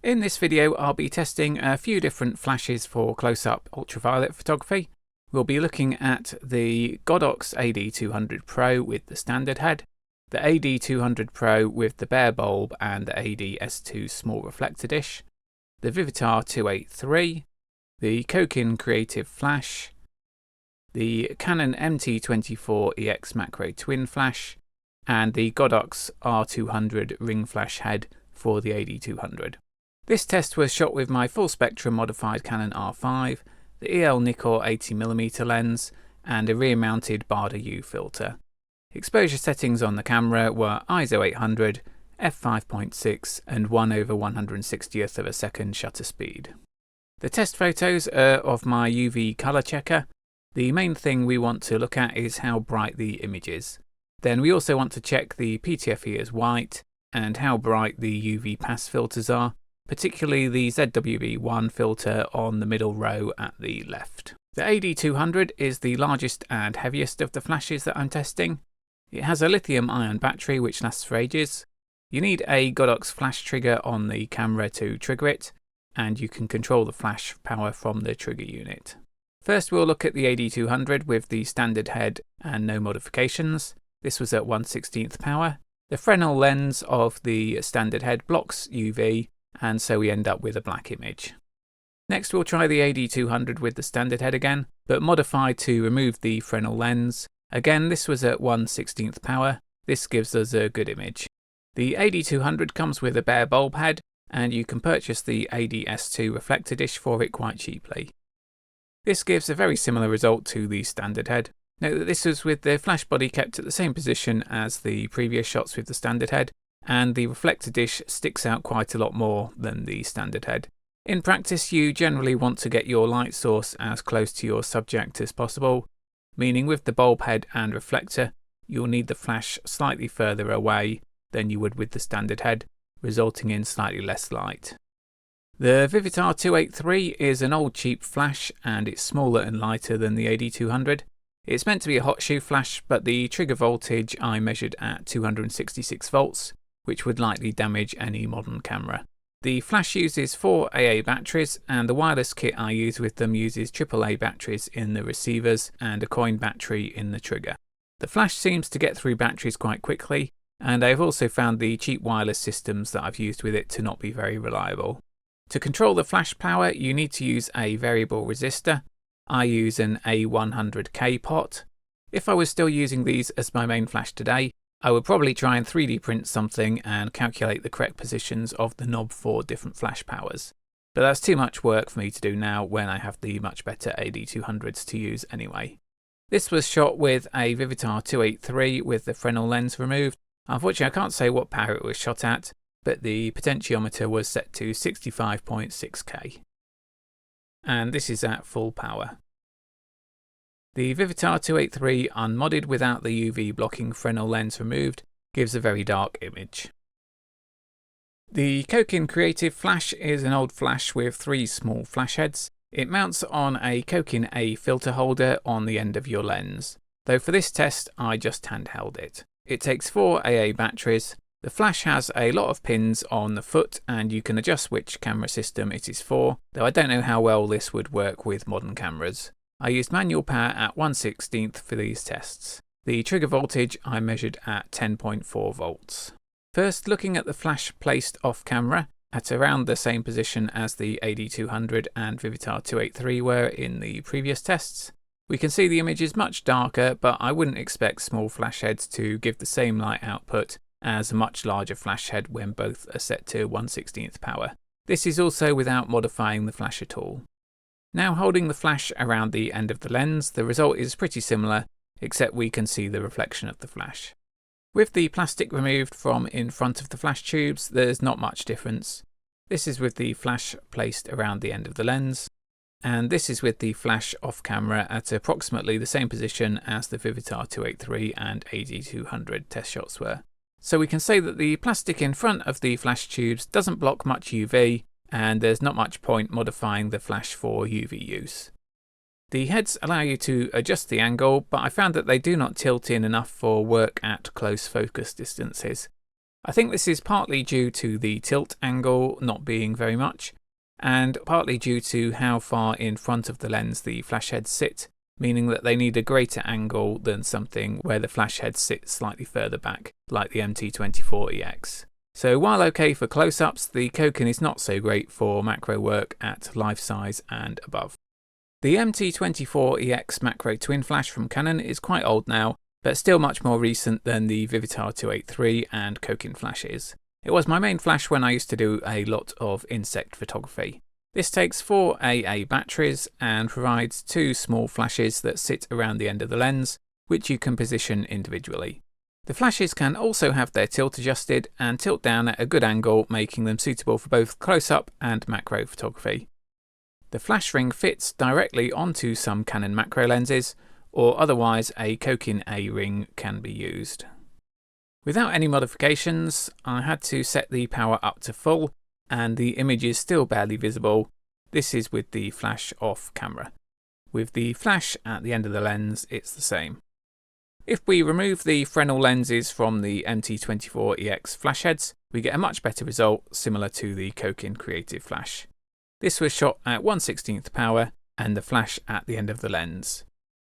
In this video I'll be testing a few different flashes for close-up ultraviolet photography. We'll be looking at the Godox AD200 Pro with the standard head, the AD200 Pro with the bare bulb and the AD-S2 small reflector dish, the Vivitar 283, the Cokin Creative Flash, the Canon MT24EX Macro Twin Flash, and the Godox R200 Ring Flash head for the AD200. This test was shot with my full spectrum modified Canon R5, the EL Nikkor 80mm lens, and a rear mounted Barda U filter. Exposure settings on the camera were ISO 800, f5.6 and 1/160th of a second shutter speed. The test photos are of my UV colour checker. The main thing we want to look at is how bright the image is. Then we also want to check the PTFE as white and how bright the UV pass filters are, particularly the ZWB1 filter on the middle row at the left. The AD200 is the largest and heaviest of the flashes that I'm testing. It has a lithium-ion battery which lasts for ages. You need a Godox flash trigger on the camera to trigger it, and you can control the flash power from the trigger unit. First we'll look at the AD200 with the standard head and no modifications. This was at 1/16th power. The Fresnel lens of the standard head blocks UV, and so we end up with a black image. Next we'll try the AD200 with the standard head again, but modified to remove the Fresnel lens. Again, this was at 1/16th power. This gives us a good image. The AD200 comes with a bare bulb head, and you can purchase the AD-S2 reflector dish for it quite cheaply. This gives a very similar result to the standard head. Note that this was with the flash body kept at the same position as the previous shots with the standard head, and the reflector dish sticks out quite a lot more than the standard head. In practice, you generally want to get your light source as close to your subject as possible, meaning with the bulb head and reflector, you'll need the flash slightly further away than you would with the standard head, resulting in slightly less light. The Vivitar 283 is an old cheap flash, and it's smaller and lighter than the AD200. It's meant to be a hot shoe flash, but the trigger voltage I measured at 266 volts, which would likely damage any modern camera. The flash uses 4 AA batteries, and the wireless kit I use with them uses AAA batteries in the receivers and a coin battery in the trigger. The flash seems to get through batteries quite quickly, and I've also found the cheap wireless systems that I've used with it to not be very reliable. To control the flash power, you need to use a variable resistor. I use an A100K pot. If I was still using these as my main flash today, I would probably try and 3D print something and calculate the correct positions of the knob for different flash powers. But that's too much work for me to do now when I have the much better AD200s to use anyway. This was shot with a Vivitar 283 with the Fresnel lens removed. Unfortunately, I can't say what power it was shot at, but the potentiometer was set to 65.6K. And this is at full power. The Vivitar 283 unmodded without the UV blocking Fresnel lens removed gives a very dark image. The Cokin Creative Flash is an old flash with 3 small flash heads. It mounts on a Cokin A filter holder on the end of your lens, though for this test I just handheld it. It takes 4 AA batteries. The flash has a lot of pins on the foot, and you can adjust which camera system it is for, though I don't know how well this would work with modern cameras. I used manual power at 1/16th for these tests. The trigger voltage I measured at 10.4 volts. First, looking at the flash placed off camera, at around the same position as the AD200 and Vivitar 283 were in the previous tests. We can see the image is much darker, but I wouldn't expect small flash heads to give the same light output as a much larger flash head when both are set to 1/16th power. This is also without modifying the flash at all. Now holding the flash around the end of the lens, the result is pretty similar, except we can see the reflection of the flash. With the plastic removed from in front of the flash tubes, there's not much difference. This is with the flash placed around the end of the lens, and this is with the flash off camera at approximately the same position as the Vivitar 283 and AD200 test shots were. So we can say that the plastic in front of the flash tubes doesn't block much UV, and there's not much point modifying the flash for UV use. The heads allow you to adjust the angle, but I found that they do not tilt in enough for work at close focus distances. I think this is partly due to the tilt angle not being very much, and partly due to how far in front of the lens the flash heads sit, meaning that they need a greater angle than something where the flash heads sit slightly further back, like the MT24EX. So while okay for close-ups, the Cokin is not so great for macro work at life size and above. The MT24EX macro twin flash from Canon is quite old now, but still much more recent than the Vivitar 283 and Cokin flashes. It was my main flash when I used to do a lot of insect photography. This takes 4 AA batteries and provides 2 small flashes that sit around the end of the lens, which you can position individually. The flashes can also have their tilt adjusted and tilt down at a good angle, making them suitable for both close-up and macro photography. The flash ring fits directly onto some Canon macro lenses, or otherwise a Cokin A ring can be used. Without any modifications, I had to set the power up to full, and the image is still barely visible. This is with the flash off camera. With the flash at the end of the lens, it's the same. If we remove the Fresnel lenses from the MT24EX flash heads, we get a much better result, similar to the Cokin Creative Flash. This was shot at 1/16th power and the flash at the end of the lens.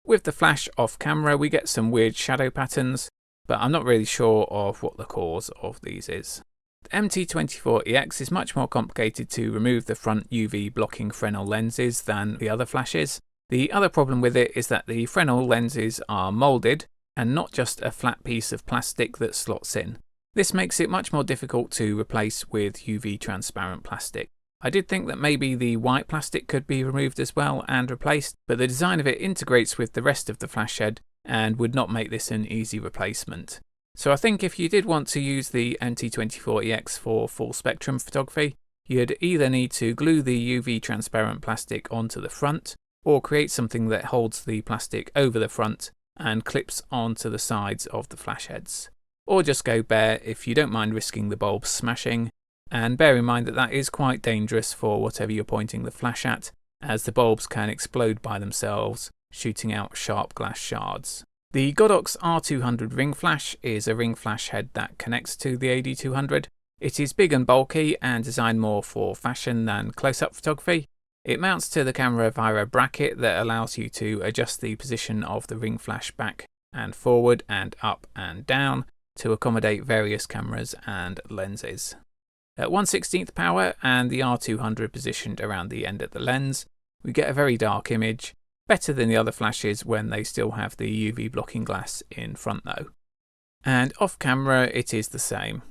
With the flash off camera, we get some weird shadow patterns, but I'm not really sure of what the cause of these is. The MT24EX is much more complicated to remove the front UV blocking Fresnel lenses than the other flashes. The other problem with it is that the Fresnel lenses are moulded and not just a flat piece of plastic that slots in. This makes it much more difficult to replace with UV transparent plastic. I did think that maybe the white plastic could be removed as well and replaced, but the design of it integrates with the rest of the flash head and would not make this an easy replacement. So I think if you did want to use the MT24EX for full spectrum photography, you'd either need to glue the UV transparent plastic onto the front, or create something that holds the plastic over the front and clips onto the sides of the flash heads. Or just go bare if you don't mind risking the bulbs smashing, and bear in mind that that is quite dangerous for whatever you're pointing the flash at, as the bulbs can explode by themselves, shooting out sharp glass shards. The Godox AD200 ring flash is a ring flash head that connects to the AD200. It is big and bulky and designed more for fashion than close-up photography. It mounts to the camera via a bracket that allows you to adjust the position of the ring flash back and forward and up and down to accommodate various cameras and lenses. At 1/16th power and the AD200 positioned around the end of the lens, we get a very dark image, better than the other flashes when they still have the UV blocking glass in front though. And off camera it is the same.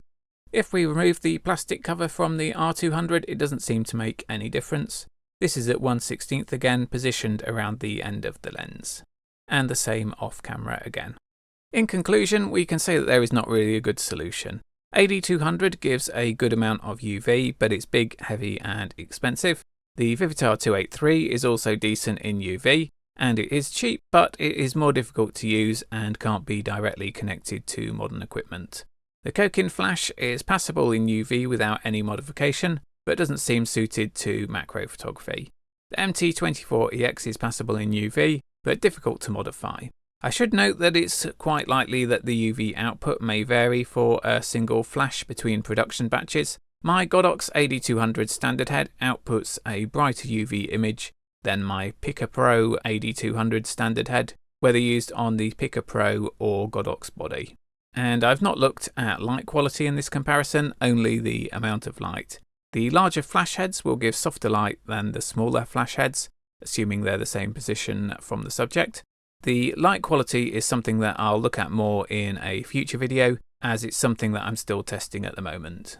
If we remove the plastic cover from the AD200, it doesn't seem to make any difference. This is at 1/16th again, positioned around the end of the lens. And the same off camera again. In conclusion, we can say that there is not really a good solution. AD200 gives a good amount of UV, but it's big, heavy and expensive. The Vivitar 283 is also decent in UV, and it is cheap, but it is more difficult to use and can't be directly connected to modern equipment. The Cokin flash is passable in UV without any modification, but doesn't seem suited to macro photography. The MT24EX is passable in UV, but difficult to modify. I should note that it's quite likely that the UV output may vary for a single flash between production batches. My Godox AD200 standard head outputs a brighter UV image than my Pica Pro AD200 standard head, whether used on the Pica Pro or Godox body. And I've not looked at light quality in this comparison, only the amount of light. The larger flash heads will give softer light than the smaller flash heads, assuming they're the same position from the subject. The light quality is something that I'll look at more in a future video, as it's something that I'm still testing at the moment.